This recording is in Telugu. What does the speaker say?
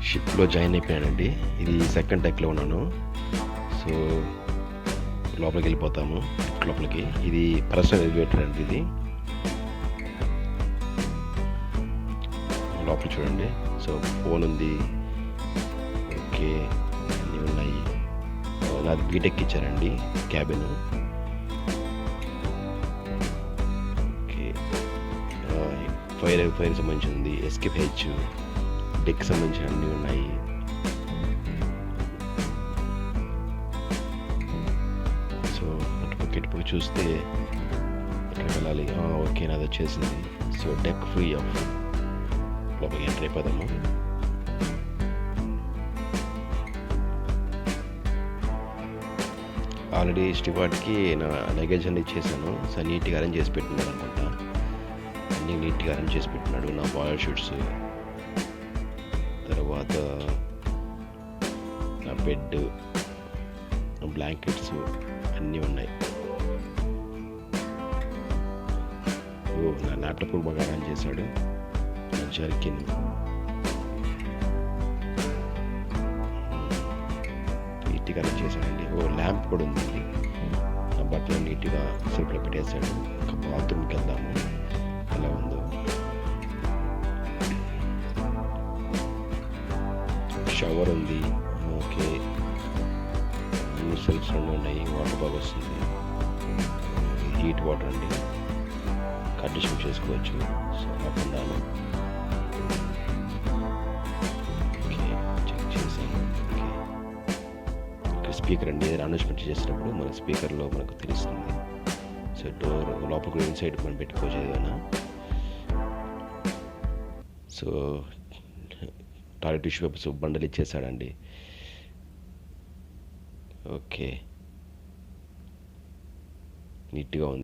షిప్లో జాయిన్ అయిపోయానండి. ఇది సెకండ్ డెక్లో ఉన్నాను. సో లోపలికి వెళ్ళిపోతాము. లోపలికి ఇది పర్సనల్ ఎలివేటర్ అండి. ఇది లోపల చూడండి. సో ఫోన్ ఉంది. ఓకే, అన్నీ ఉన్నాయి. నాది బీటెక్ ఇచ్చారండి క్యాబిన్. ఓకే, ఫైర్ సంబంధించింది, ఎస్కేప్ హెచ్, డెక్ సంబంధించిన అన్నీ ఉన్నాయి. సో అటుపక్క చూస్తే ఎక్కడికి వెళ్ళాలి? ఓకే, నాది వచ్చేసింది. So deck free of. లోపలికి ఎంటర్ అయిపోదాము. ఆల్రెడీ స్టివార్డ్కి నా లగేజ్ అన్ని ఇచ్చేసాను. సో నీట్గా అరేంజ్ చేసి పెట్టినాడు అనమాట. అన్నీ నీట్గా అరేంజ్ చేసి పెట్టినాడు. నా బాయిలర్ షూట్స్, తర్వాత నా బెడ్, బ్లాంకెట్స్ అన్నీ ఉన్నాయి. నా ల్యాప్టాప్ బాగా అరేంజ్ చేశాడు. నా జర్కిన్, నీట్గా అరేంజ్ చేశాడండి. ల్యాంప్ కూడా ఉంది. నా బట్టలు నీట్గా సెల్ఫ్లో పెట్టేశాడు. ఇంకా బాత్రూమ్కి వెళ్దాము ఎలా ఉందో. షవర్ ఉంది. ఓకే, అన్ని సెల్ఫ్స్ ఉన్నాయి. వాటర్ బాగా వస్తుంది. హీట్ వాటర్ అండి, కండిషన్ చేసుకోవచ్చు. So up and down. Okay, check చేశాను. ఓకే, స్పీకర్ అండి. అనౌన్స్మెంట్ చేసినప్పుడు మన స్పీకర్లో మనకు తెలుస్తుంది. సో డోర్ లోపల కూడా ఇన్సైడ్ మనం పెట్టుకోవచ్చు ఏదైనా. సో టాయిలెట్ టిష్యూ పేపర్స్ బండలు ఇచ్చేసాడండి. ఓకే, నీట్గా ఉంది.